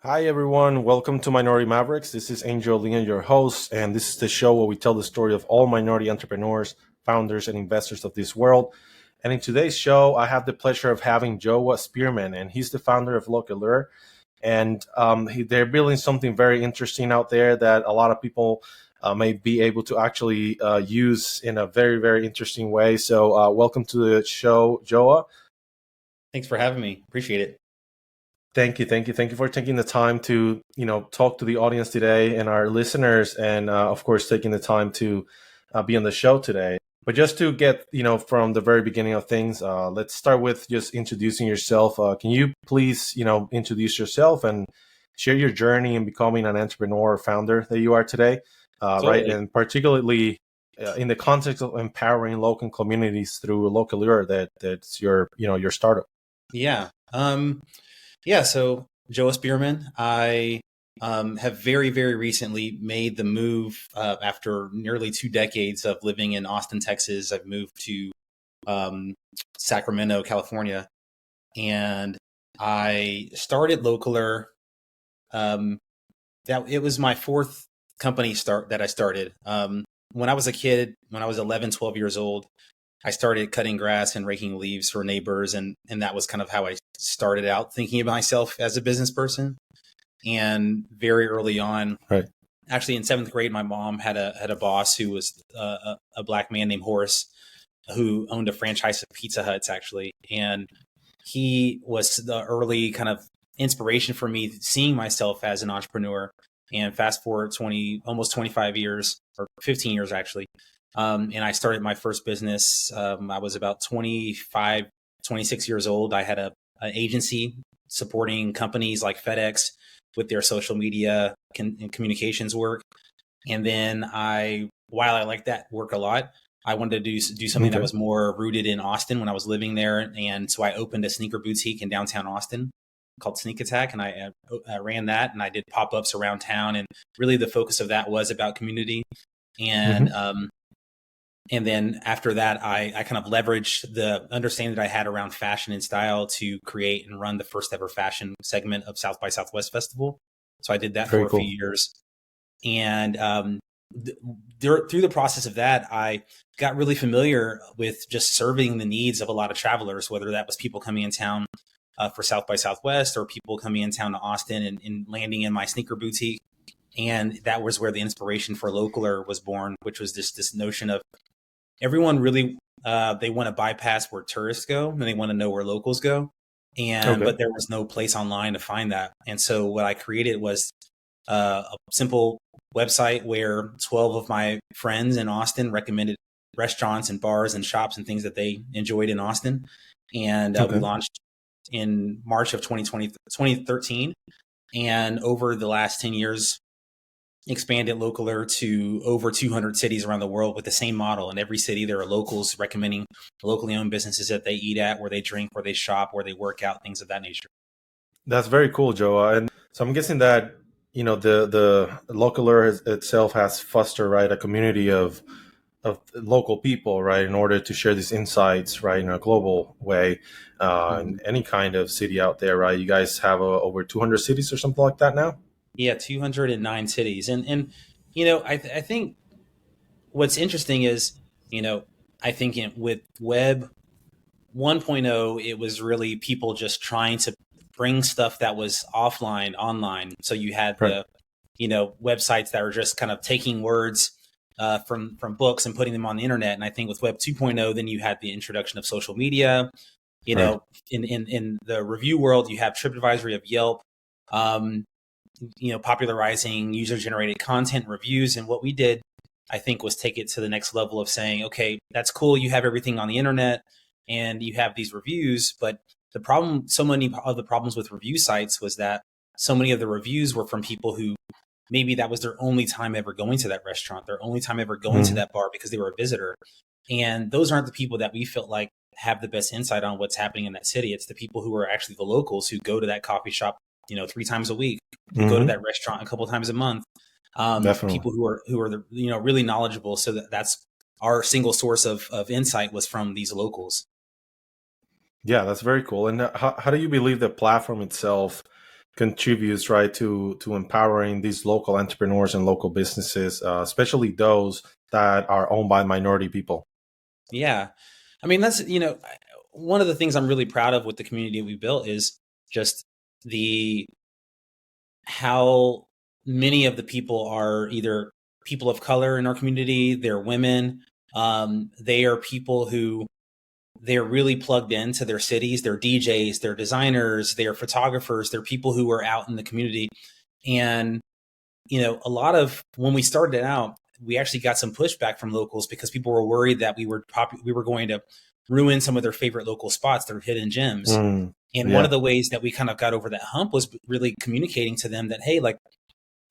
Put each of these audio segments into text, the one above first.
Hi, everyone. Welcome to Minority Mavericks. This is Angel Leon, your host, and this is the show where we tell the story of all minority entrepreneurs, founders, and investors of this world. And in today's show, I have the pleasure of having Joah Spearman, and he's the founder of Localeur. And they're building something very interesting out there that a lot of people may be able to actually use in a very, very interesting way. So, welcome to the show, Joah. Thanks for having me. Appreciate it. Thank you for taking the time to talk to the audience today and our listeners, and of course taking the time to be on the show today. But just to get from the very beginning of things, let's start with just introducing yourself. Can you please introduce yourself and share your journey in becoming an entrepreneur or founder that you are today, right? Totally. And particularly in the context of empowering local communities through Localeur, that's your startup. Yeah. So Joah Spearman, I have very, very recently made the move after nearly 2 decades of living in Austin, Texas. I've moved to Sacramento, California, and I started Localeur. That it was my fourth company that I started. When I was a kid, when I was 11, 12 years old, I started cutting grass and raking leaves for neighbors, and that was kind of how I started out thinking of myself as a business person. And very early on, Right. actually in seventh grade, my mom had a boss who was a black man named Horace, who owned a franchise of Pizza Huts actually, and he was the early kind of inspiration for me seeing myself as an entrepreneur. And fast forward almost 25 years or 15 years actually, and I started my first business. I was about 25, 26 years old. I had an agency supporting companies like FedEx with their social media and communications work. And then while I liked that work a lot, I wanted to do something that Okay. was more rooted in Austin when I was living there. And so I opened a sneaker boutique in downtown Austin called Sneak Attack. And I ran that, and I did pop-ups around town. And really the focus of that was about community. And Mm-hmm. and then after that, I kind of leveraged the understanding that I had around fashion and style to create and run the first ever fashion segment of South by Southwest Festival. So I did that Very for a few cool. years. And through the process of that, I got really familiar with just serving the needs of a lot of travelers, whether that was people coming in town for South by Southwest or people coming in town to Austin and landing in my sneaker boutique. And that was where the inspiration for Localeur was born, which was this notion of everyone really they want to bypass where tourists go and they want to know where locals go, and Okay. but there was no place online to find that. And so what I created was a simple website where 12 of my friends in Austin recommended restaurants and bars and shops and things that they enjoyed in Austin. And we Okay. launched in March of 2013, and over the last 10 years expanded Localeur to over 200 cities around the world with the same model. In every city, there are locals recommending locally owned businesses that they eat at, where they drink, where they shop, where they work out, things of that nature. That's very cool, Joa. And so I'm guessing that the itself has fostered, right, a community of local people, right, in order to share these insights, right, in a global way, in Mhm. any kind of city out there, right? You guys have over 200 cities or something like that now. Yeah, 209 cities. And I think what's interesting is, you know, I think with Web 1.0, it was really people just trying to bring stuff that was offline online. So you had Right. websites that were just kind of taking words from books and putting them on the internet. And I think with Web 2.0, then you had the introduction of social media. You Right. know, in the review world, you have TripAdvisor, you have Yelp, um, popularizing user generated content reviews. And what we did, I think, was take it to the next level of saying, okay, that's cool. You have everything on the internet and you have these reviews, but so many of the problems with review sites was that so many of the reviews were from people who maybe that was their only time ever going to that restaurant, their only time ever going to Hmm. that bar because they were a visitor. And those aren't the people that we felt like have the best insight on what's happening in that city. It's the people who are actually the locals who go to that coffee shop, 3 times a week, who go to Hmm. that restaurant a couple times a month. Definitely. People who are really knowledgeable. So that's our single source of insight was from these locals. Yeah, that's very cool. And how do you believe the platform itself contributes, right, to empowering these local entrepreneurs and local businesses, especially those that are owned by minority people. Yeah. I mean, that's, one of the things I'm really proud of with the community we built is just the how many of the people are either people of color in our community, they're women, they are people who they're really plugged into their cities, they're DJs, they're designers, they're photographers, they're people who are out in the community. And, a lot of when we started out, we actually got some pushback from locals because people were worried that we were going to ruin some of their favorite local spots, their hidden gems. Mm, And one of yeah, the ways that we kind of got over that hump was really communicating to them that, hey, like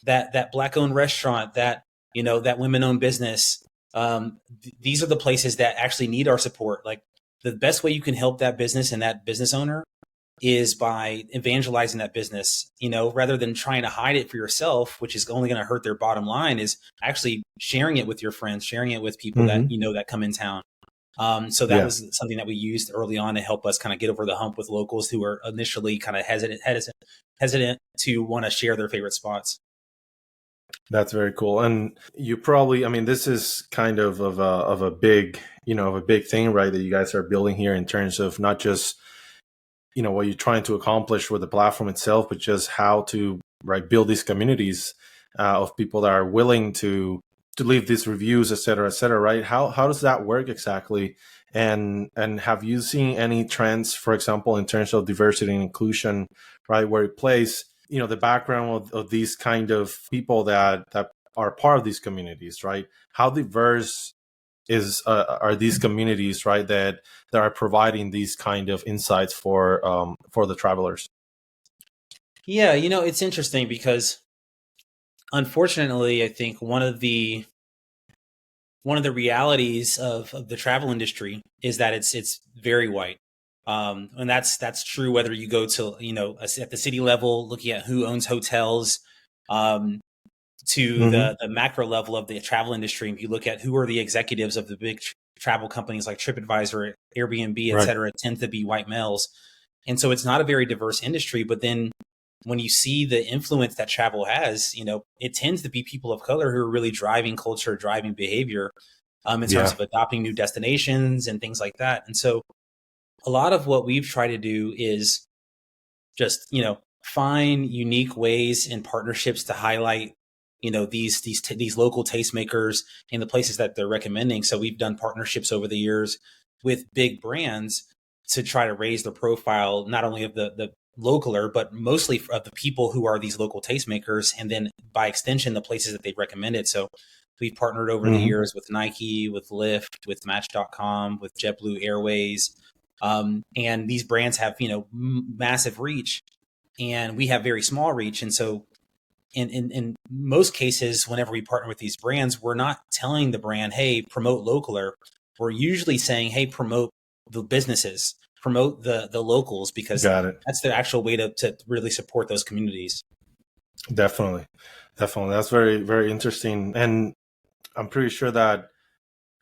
that black owned restaurant, that women owned business, these are the places that actually need our support. Like the best way you can help that business and that business owner is by evangelizing that business, rather than trying to hide it for yourself, which is only going to hurt their bottom line, is actually sharing it with your friends, sharing it with people that, hmm, that come in town. So that yeah, was something that we used early on to help us kind of get over the hump with locals who are initially kind of hesitant to want to share their favorite spots. that's very cool. And you probably, I mean, this is kind of a big, of a big thing, right, that you guys are building here in terms of not just what you're trying to accomplish with the platform itself, but just how to, right, build these communities of people that are willing to leave these reviews, et cetera, right? How does that work exactly? And have you seen any trends, for example, in terms of diversity and inclusion, right, where it plays, the background of these kind of people that are part of these communities, right? How diverse is are these communities, right, that are providing these kind of insights for the travelers? Yeah, it's interesting because unfortunately, I think one of the realities of the travel industry is that it's very white. And that's true whether you go to, at the city level, looking at who owns hotels, um, to Hmm. the macro level of the travel industry. If you look at who are the executives of the big travel companies like TripAdvisor, Airbnb, et Right. cetera, it tends to be white males. And so it's not a very diverse industry. But then when you see the influence that travel has, it tends to be people of color who are really driving culture, driving behavior, in terms Yeah. of adopting new destinations and things like that. And so a lot of what we've tried to do is just, find unique ways and partnerships to highlight, these local tastemakers and the places that they're recommending. So we've done partnerships over the years with big brands to try to raise the profile, not only of the localer, but mostly of the people who are these local tastemakers, and then by extension, the places that they've recommended. So we've partnered over the Hmm. years with Nike, with Lyft, with Match.com, with JetBlue Airways. And these brands have, massive reach, and we have very small reach. And so in most cases, whenever we partner with these brands, we're not telling the brand, hey, promote Localer. We're usually saying, hey, promote the businesses, promote the locals, because Got it. that's the actual way to really support those communities. Definitely. Definitely. That's very, very interesting. And I'm pretty sure that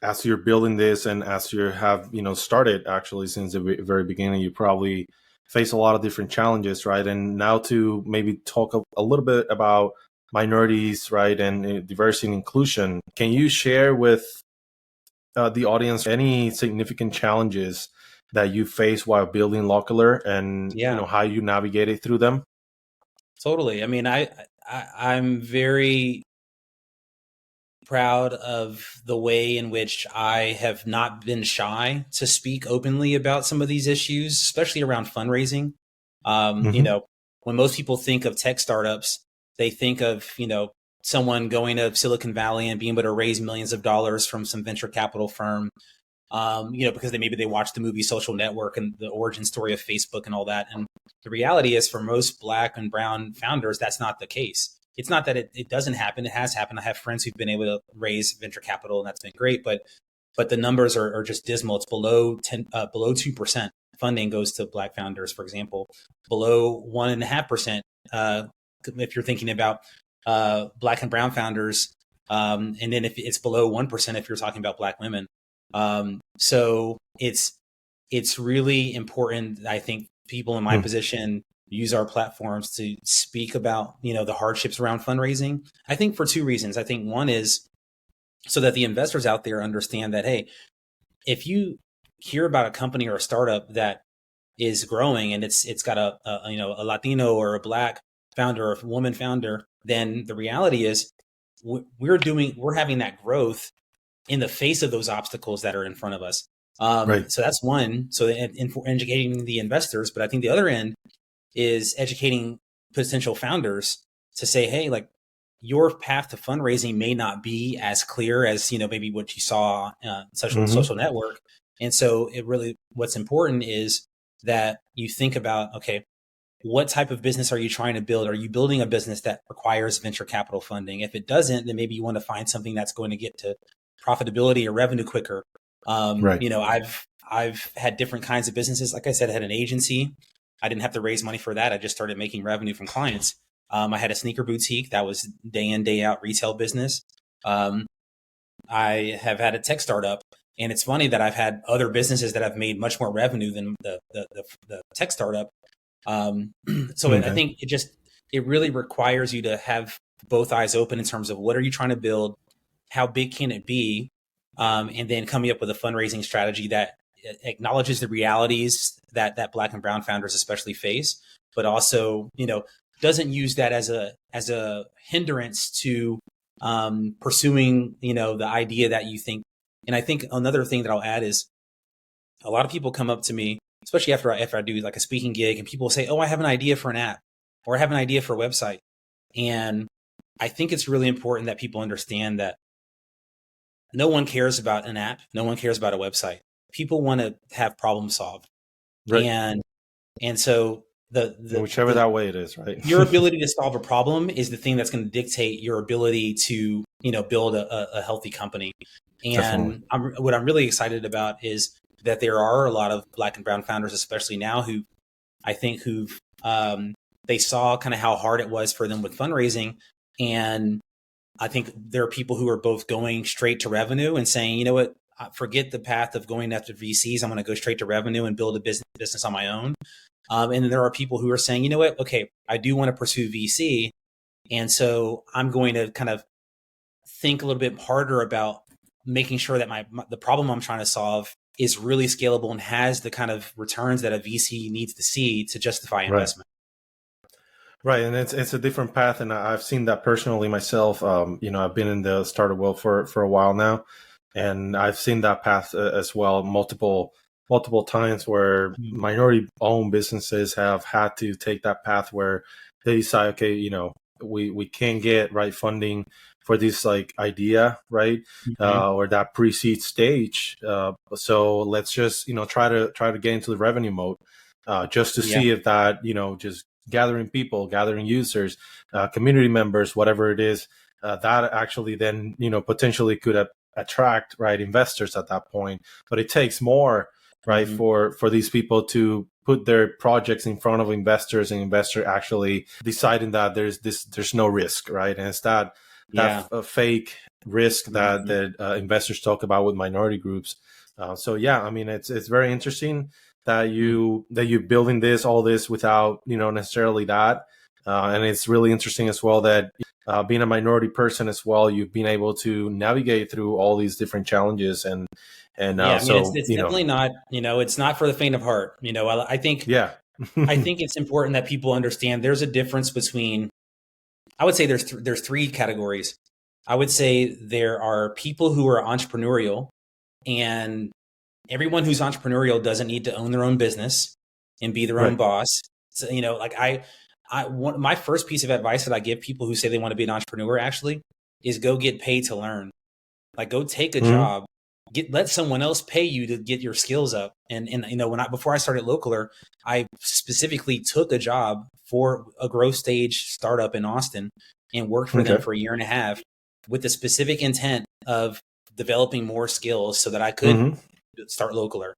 as you're building this and as you have, started actually since the very beginning, you probably face a lot of different challenges, right? And now to maybe talk a little bit about minorities, right, and diversity and inclusion, can you share with the audience any significant challenges that you face while building Localer and, Yeah, how you navigated through them? totally. I mean, I'm very proud of the way in which I have not been shy to speak openly about some of these issues, especially around fundraising. Hmm. When most people think of tech startups, they think of, someone going to Silicon Valley and being able to raise millions of dollars from some venture capital firm, because maybe they watched the movie Social Network and the origin story of Facebook and all that. And the reality is, for most Black and Brown founders, that's not the case. It's not that it doesn't happen; it has happened. I have friends who've been able to raise venture capital, and that's been great. But the numbers are just dismal. It's below 2% funding goes to Black founders, for example, below 1.5%. If you're thinking about Black and Brown founders, and then if it's below 1%, if you're talking about Black women. So it's really important. I think people in my Hmm. position use our platforms to speak about, the hardships around fundraising. I think for two reasons. I think one is so that the investors out there understand that, hey, if you hear about a company or a startup that is growing and it's got a Latino or a Black founder or a woman founder, then the reality is we're having that growth in the face of those obstacles that are in front of us. Right. So that's one. So in educating the investors, but I think the other end is educating potential founders to say, hey, like, your path to fundraising may not be as clear as, maybe what you saw social network. And so what's important is that you think about, okay, what type of business are you trying to build? Are you building a business that requires venture capital funding? If it doesn't, then maybe you want to find something that's going to get to profitability or revenue quicker. Right. I've had different kinds of businesses. Like I said, I had an agency. I didn't have to raise money for that. I just started making revenue from clients. I had a sneaker boutique that was day in, day out retail business. I have had a tech startup, and it's funny that I've had other businesses that have made much more revenue than the tech startup. I think it really requires you to have both eyes open in terms of what are you trying to build, how big can it be, and then coming up with a fundraising strategy that acknowledges the realities that Black and brown founders especially face, but also, doesn't use that as a hindrance to pursuing, the idea that you think. And I think another thing that I'll add is a lot of people come up to me, especially after I do like a speaking gig, and people say, oh, I have an idea for an app, or I have an idea for a website. And I think it's really important that people understand that no one cares about an app. No one cares about a website. People want to have problem solved. Right. And so whichever that way it is, right? your ability to solve a problem is the thing that's going to dictate your ability to, build a healthy company. And what I'm really excited about is that there are a lot of Black and brown founders, especially now, who've they saw kind of how hard it was for them with fundraising. And I think there are people who are both going straight to revenue and saying, you know what, forget the path of going after VCs. I'm going to go straight to revenue and build a business on my own. And then there are people who are saying, you know what, okay, I do want to pursue VC. And so I'm going to kind of think a little bit harder about making sure that the problem I'm trying to solve is really scalable and has the kind of returns that a VC needs to see to justify investment. Right. And it's a different path. And I've seen that personally myself. I've been in the startup world for a while now, and I've seen that path as well multiple times where minority owned businesses have had to take that path where they decide, okay, we can't get right funding for this like idea, right? Or that pre-seed stage. So let's just, try to get into the revenue mode, just to see if that, just gathering people, gathering users, community members, whatever it is, that actually then, potentially could attract right investors at that point. But it takes more, right, for these people to put their projects in front of investors, and investor actually deciding that there's no risk, right? And it's that fake risk that investors talk about with minority groups. It's very interesting that you're building all this without necessarily that, and it's really interesting as well that being a minority person as well, you've been able to navigate through all these different challenges and it's definitely not, it's not for the faint of heart. I think I think it's important that people understand there's a difference between, I would say there's three categories. I would say there are people who are entrepreneurial, and everyone who's entrepreneurial doesn't need to own their own business and be their own boss. So, my first piece of advice that I give people who say they want to be an entrepreneur actually is go get paid to learn. Like, go take a job, let someone else pay you to get your skills up. And before I started Localeur, I specifically took a job for a growth stage startup in Austin and worked for them for a year and a half with the specific intent of developing more skills so that I could start Localeur.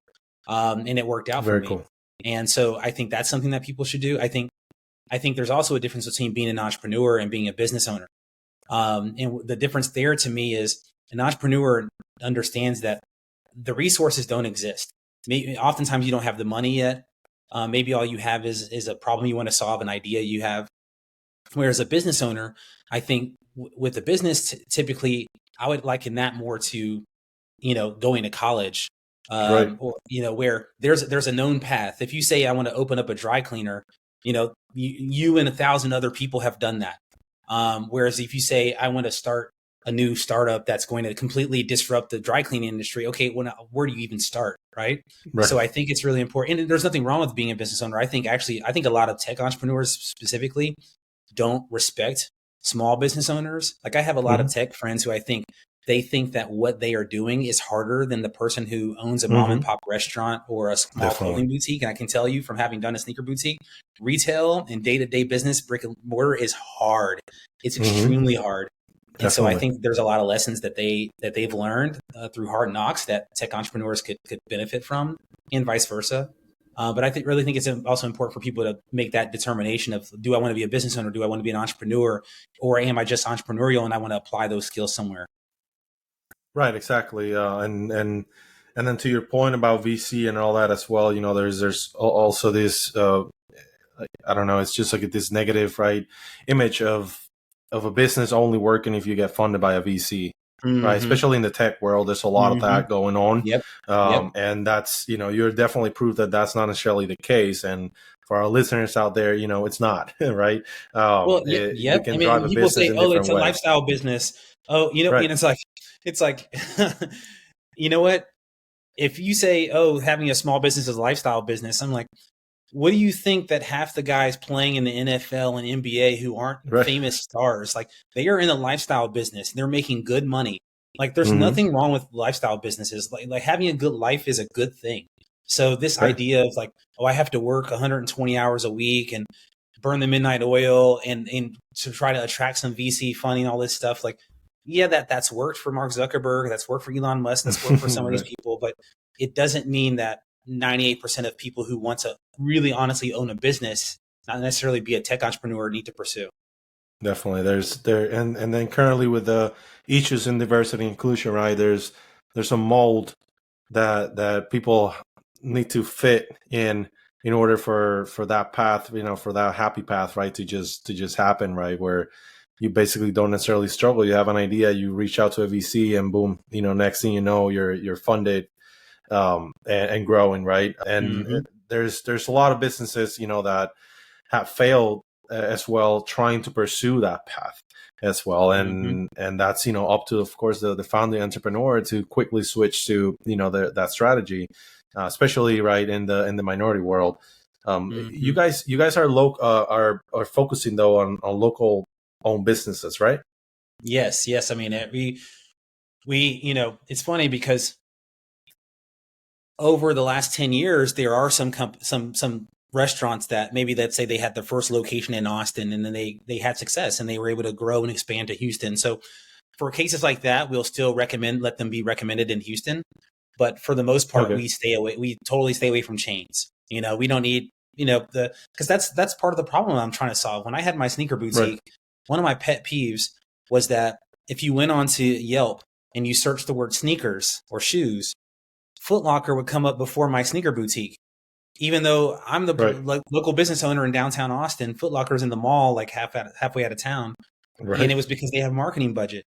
And it worked out for me. Cool. And so I think that's something that people should do. I think there's also a difference between being an entrepreneur and being a business owner. And the difference there to me is an entrepreneur understands that the resources don't exist. Maybe oftentimes you don't have the money yet. Maybe all you have is a problem you want to solve, an idea you have. Whereas a business owner, I think with a business, typically, I would liken that more to, going to college, Right. or where there's a known path. If you say I want to open up a dry cleaner, you and 1,000 other people have done that. Whereas if you say I want to start a new startup that's going to completely disrupt the dry cleaning industry, okay, well, now, where do you even start, right? Right. So I think it's really important. And there's nothing wrong with being a business owner. I think a lot of tech entrepreneurs specifically don't respect small business owners. Like I have a lot of Hmm. tech friends who I think they think that what they are doing is harder than the person who owns a mom and Hmm. pop restaurant or a small Definitely. clothing boutique. And I can tell you from having done a sneaker boutique, retail and day-to-day business, brick and mortar is hard. It's Hmm. extremely hard. And so I Definitely. think there's a lot of lessons that they've learned through hard knocks that tech entrepreneurs could benefit from, and vice versa. But really think it's also important for people to make that determination of, do I want to be a business owner? Do I want to be an entrepreneur? Or am I just entrepreneurial and I want to apply those skills somewhere? Right. Exactly. And then to your point about VC and all that as well, there's also this I don't know, it's just like this negative, right, image of a business only working if you get funded by a VC, right? Mm-hmm. Especially in the tech world, there's a lot of Mm-hmm. that going on, Yep. Yep. and that's you're definitely proof that that's not necessarily the case. And for our listeners out there, it's not right. Well, You yep. I can drive mean, a people business say, in "Oh, it's different a ways, lifestyle business." Oh, right? and it's like, you know what? If you say, "Oh, having a small business is a lifestyle business," I'm like, what do you think that half the guys playing in the NFL and NBA who aren't Right. famous stars, like they are in a lifestyle business, they're making good money. Like there's Hmm. nothing wrong with lifestyle businesses. Like having a good life is a good thing. So this Right. idea of like, oh, I have to work 120 hours a week and burn the midnight oil and to try to attract some VC funding, all this stuff, like, yeah, that's worked for Mark Zuckerberg, that's worked for Elon Musk, that's worked for some of these Right. people, but it doesn't mean that 98% of people who want to really honestly own a business, not necessarily be a tech entrepreneur, need to pursue. Definitely. And then currently with the issues in diversity and inclusion, right? There's a mold that people need to fit in order for that path, for that happy path, right, to just happen, right? Where you basically don't necessarily struggle. You have an idea, you reach out to a VC, and boom, next thing you know, you're funded, and growing, right? And Mm-hmm. there's a lot of businesses, that have failed as well trying to pursue that path as well, Mm-hmm. and that's up to, of course, the founding entrepreneur to quickly switch to that strategy, especially right in the minority world. You Mm-hmm. guys are focusing though on local owned businesses, right? Yes, yes. I mean, it's funny because over the last 10 years, there are some restaurants that maybe, let's say, they had their first location in Austin and then they had success and they were able to grow and expand to Houston. So for cases like that, we'll still let them be recommended in Houston. But for the most part, Okay. we totally stay away from chains. We don't need, because that's part of the problem I'm trying to solve. When I had my sneaker Right. boutique, one of my pet peeves was that if you went onto Yelp and you searched the word sneakers or shoes, Foot Locker would come up before my sneaker boutique. Even though I'm the Right. local business owner in downtown Austin, Foot Locker's in the mall, like halfway out of town, and Right. it was because they have marketing budget.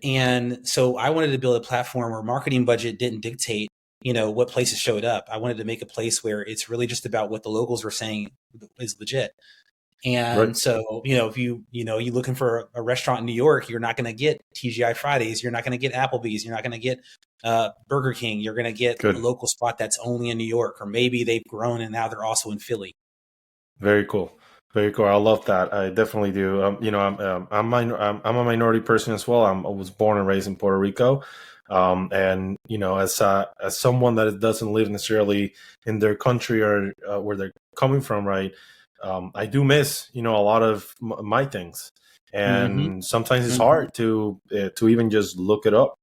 And so I wanted to build a platform where marketing budget didn't dictate, what places showed up. I wanted to make a place where it's really just about what the locals were saying is legit. Right. And so, you're looking for a restaurant in New York, you're not going to get TGI Fridays, you're not going to get Applebee's, you're not going to get Burger King, you're going to get a Good. local spot that's only in New York, or maybe they've grown and now they're also in Philly. Very cool. Very cool. I love that. I definitely do. I'm a minority person as well. I was born and raised in Puerto Rico, and as someone that doesn't live necessarily in their country or where they're coming from, right? I do miss a lot of my things, Mm-hmm. and sometimes it's Mm-hmm. hard to even just look it up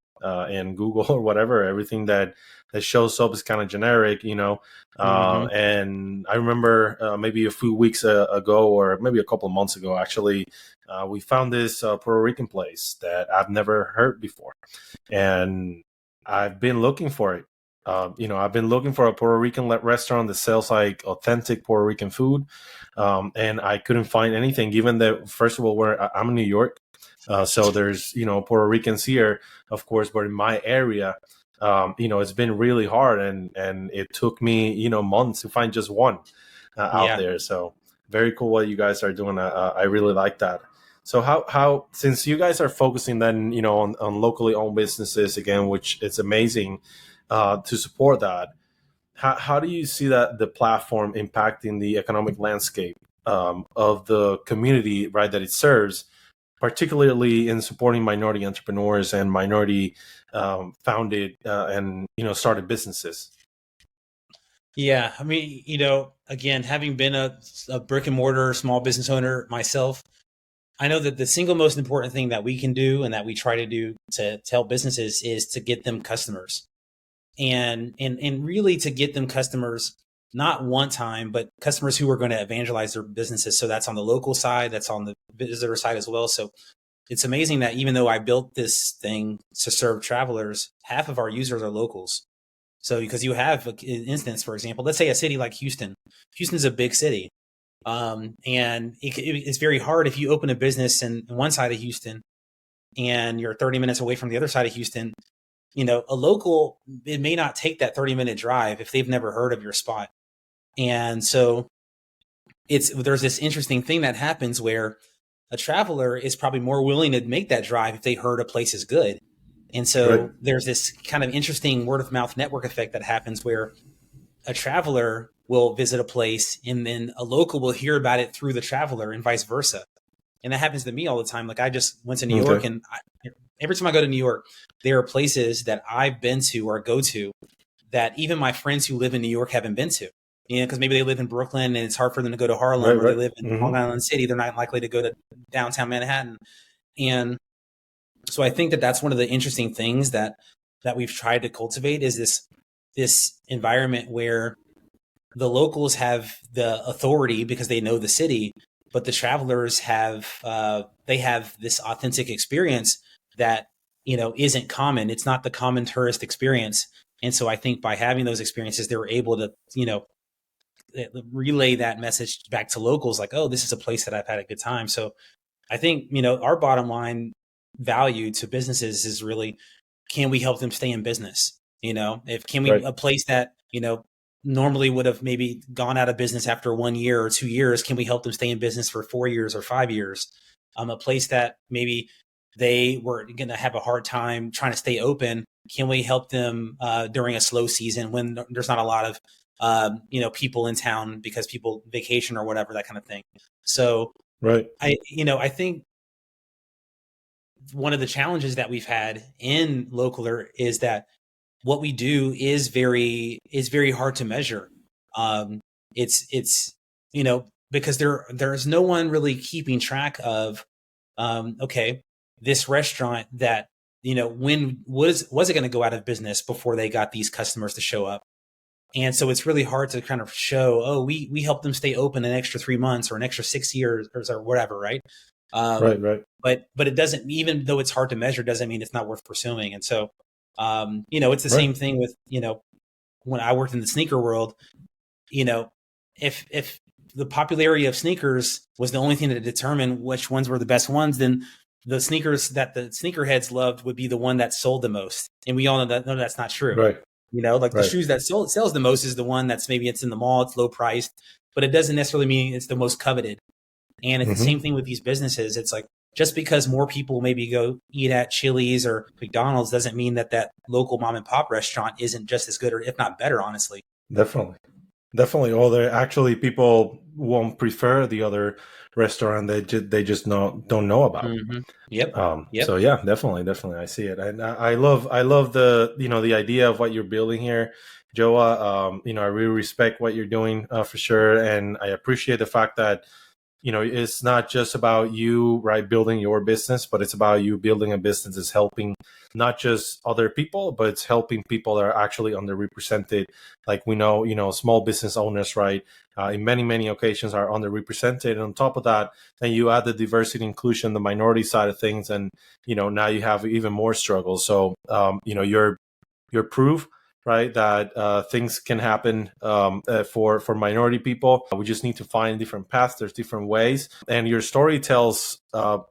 in Google or whatever. Everything that shows up is kind of generic, Mm-hmm. and I remember maybe a few weeks ago, or maybe a couple of months ago, actually, we found this Puerto Rican place that I've never heard before, and I've been looking for it. I've been looking for a Puerto Rican restaurant that sells like authentic Puerto Rican food, and I couldn't find anything. Given that, first of all, I'm in New York, so there's Puerto Ricans here, of course, but in my area, it's been really hard, and it took me months to find just one out Yeah. there. So very cool what you guys are doing. I really like that. So how since you guys are focusing then on locally owned businesses again, which it's amazing to support that. How do you see that the platform impacting the economic landscape of the community, right, that it serves, particularly in supporting minority entrepreneurs and minority founded and started businesses? Yeah. I mean, again, having been a brick and mortar small business owner myself, I know that the single most important thing that we can do and that we try to do to help businesses is to get them customers, and really to get them customers, not one time, but customers who are going to evangelize their businesses. So that's on the local side, that's on the visitor side as well. So it's amazing that even though I built this thing to serve travelers, half of our users are locals. So because you have an instance, for example, let's say a city like Houston. Houston's a big city. And it's very hard if you open a business in one side of Houston and you're 30 minutes away from the other side of Houston. A local, it may not take that 30-minute drive if they've never heard of your spot. And so there's this interesting thing that happens where a traveler is probably more willing to make that drive if they heard a place is good. And Right. so there's this kind of interesting word of mouth network effect that happens where a traveler will visit a place and then a local will hear about it through the traveler and vice versa. And that happens to me all the time. Like I just went to New York, Okay. and every time I go to New York, there are places that I've been to or go to that even my friends who live in New York haven't been to. Because maybe they live in Brooklyn and it's hard for them to go to Right. Harlem, or they Right. live in Hmm. Long Island City. They're not likely to go to downtown Manhattan. And so I think that that's one of the interesting things that we've tried to cultivate is this environment where the locals have the authority because they know the city, but the travelers have they have this authentic experience that isn't common. It's not the common tourist experience, and so I think by having those experiences, they were able to relay that message back to locals, like, oh, this is a place that I've had a good time. So I think our bottom line value to businesses is really, can we help them stay in business? If can we Right. a place that normally would have maybe gone out of business after 1 year or 2 years, can we help them stay in business for 4 years or 5 years? A place that maybe they were going to have a hard time trying to stay open, can we help them during a slow season when there's not a lot of people in town because people vacation or whatever, that kind of thing. So Right. I think one of the challenges that we've had in Localeur is that what we do is very hard to measure. It's because there's no one really keeping track of okay, this restaurant that when was it going to go out of business before they got these customers to show up. And so it's really hard to kind of show, oh, we helped them stay open an extra 3 months or an extra 6 years or whatever, right? Right. Um, Right. but it doesn't, even though it's hard to measure, doesn't mean it's not worth pursuing. And so, it's the Right. same thing with when I worked in the sneaker world. You know, if the popularity of sneakers was the only thing to determine which ones were the best ones, then the sneakers that the sneakerheads loved would be the one that sold the most. And we all know that that's not true. Right. Like the Right. shoes that sells the most is the one that's maybe it's in the mall, it's low priced, but it doesn't necessarily mean it's the most coveted. And it's the Hmm. same thing with these businesses. It's like just because more people maybe go eat at Chili's or McDonald's doesn't mean that that local mom and pop restaurant isn't just as good or if not better, honestly. Definitely. Definitely. Or there actually people won't prefer the other restaurant they just don't know about. Yep. So Yep. yeah, definitely, I see it, and I love the the idea of what you're building here, Joa. I really respect what you're doing for sure, and I appreciate the fact that it's not just about you, right, building your business, but it's about you building a business that's helping not just other people, but it's helping people that are actually underrepresented. Like we know, small business owners, right, in many occasions are underrepresented. And on top of that, then you add the diversity, inclusion, the minority side of things, and now you have even more struggles. So, you're proof right? That things can happen for minority people. We just need to find different paths. There's different ways, and your story tells a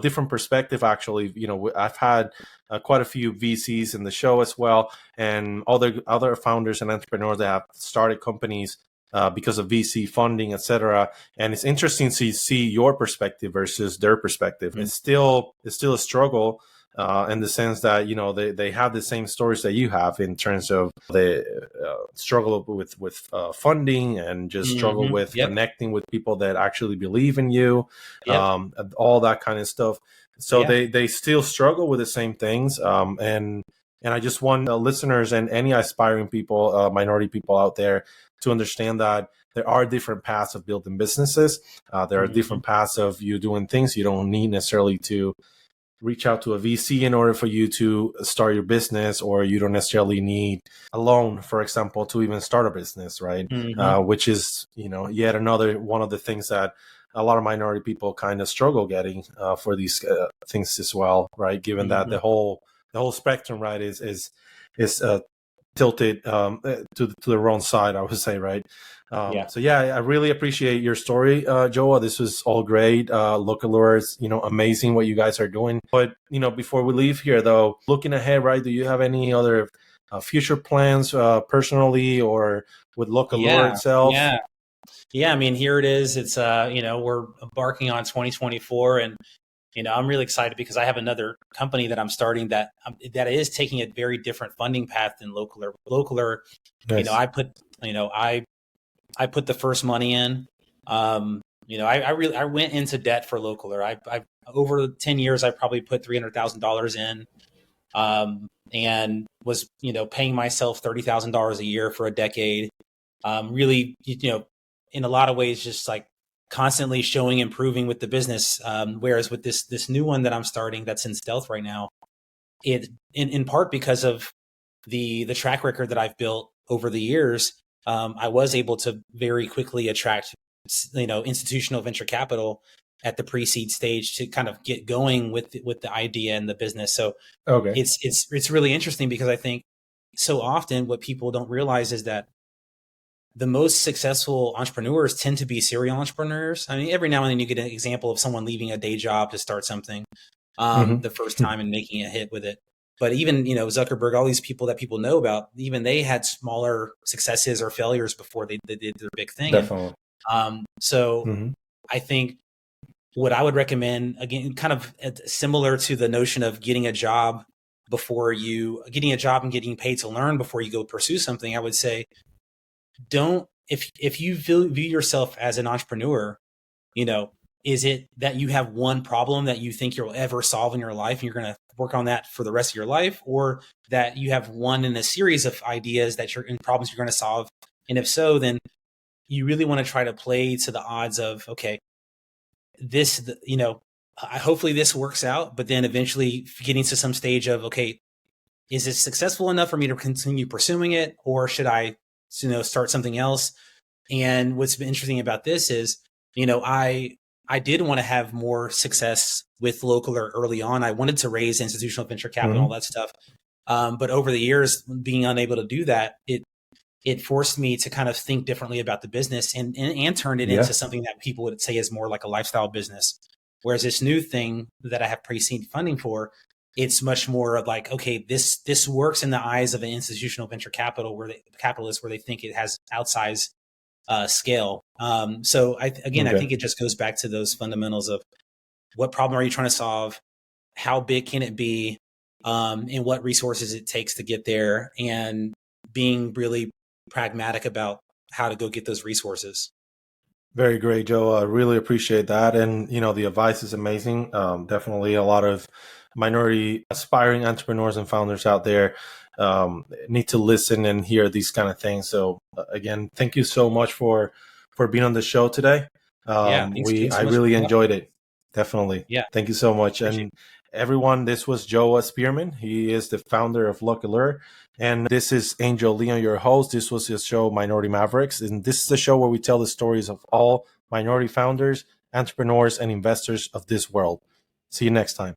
different perspective. Actually, I've had quite a few VCs in the show as well, and other founders and entrepreneurs that have started companies because of VC funding, etc. And it's interesting to see your perspective versus their perspective. Mm-hmm. It's still a struggle in the sense that they have the same stories that you have in terms of the struggle with funding and just struggle Mm-hmm. with Yep. connecting with people that actually believe in you, Yep. all that kind of stuff. So Yeah. they still struggle with the same things, and I just want listeners and any aspiring people, minority people out there, to understand that there are different paths of building businesses. There are Mm-hmm. different paths of you doing things. You don't need necessarily to reach out to a VC in order for you to start your business, or you don't necessarily need a loan, for example, to even start a business, right? Mm-hmm. Which is, yet another one of the things that a lot of minority people kind of struggle getting for these things as well, right? Given that Mm-hmm. the whole spectrum, right, is tilted to the wrong side, I would say, right? Yeah. So yeah, I really appreciate your story, Joah. This was all great. Localeur is, amazing what you guys are doing. But before we leave here, though, looking ahead, right? Do you have any other future plans, personally or with Localeur Yeah. itself? Yeah. Yeah. I mean, here it is. It's we're embarking on 2024, and I'm really excited because I have another company that I'm starting that is taking a very different funding path than Localeur. Localeur, Nice. I put the first money in. I went into debt for Localeur. I over 10 years, I probably put $300,000 in, and was paying myself $30,000 a year for a decade. Really, in a lot of ways, just like constantly showing improving with the business. Whereas with this new one that I'm starting, that's in stealth right now, it in part because of the track record that I've built over the years, I was able to very quickly attract institutional venture capital at the pre-seed stage to kind of get going with the idea and the business. So Okay. it's really interesting because I think so often what people don't realize is that the most successful entrepreneurs tend to be serial entrepreneurs. I mean, every now and then you get an example of someone leaving a day job to start something Hmm. the first time and making a hit with it. But even, Zuckerberg, all these people that people know about, even they had smaller successes or failures before they did their big thing. And Definitely. so Hmm. I think what I would recommend, again, kind of similar to the notion of getting a job and getting paid to learn before you go pursue something, I would say, don't, if you view yourself as an entrepreneur, is it that you have one problem that you think you'll ever solve in your life and you're going to work on that for the rest of your life, or that you have one in a series of ideas that you're in problems you're going to solve? And if so, then you really want to try to play to the odds of, okay, this, hopefully this works out, but then eventually getting to some stage of, okay, is it successful enough for me to continue pursuing it, or should I, start something else? And what's been interesting about this is, I did want to have more success with Localeur early on. I wanted to raise institutional venture capital and Hmm. all that stuff. But over the years, being unable to do that, it forced me to kind of think differently about the business and turned it Yeah. into something that people would say is more like a lifestyle business. Whereas this new thing that I have pre-seed funding for, it's much more of like, okay, this works in the eyes of an institutional venture capitalist where they think it has outsized scale. So I Okay. think it just goes back to those fundamentals of what problem are you trying to solve, how big can it be, and what resources it takes to get there, and being really pragmatic about how to go get those resources. Very great, Joe. I really appreciate that. And, the advice is amazing. Definitely a lot of minority aspiring entrepreneurs and founders out there need to listen and hear these kind of things. So again, thank you so much for being on the show today. Yeah, thanks I so much for really having me. enjoyed it. Definitely. Yeah, Thank you so much. appreciate And everyone, this was Joah Spearman. He is the founder of Localeur. And this is Angel Leon, your host. This was your show, Minority Mavericks. And this is the show where we tell the stories of all minority founders, entrepreneurs, and investors of this world. See you next time.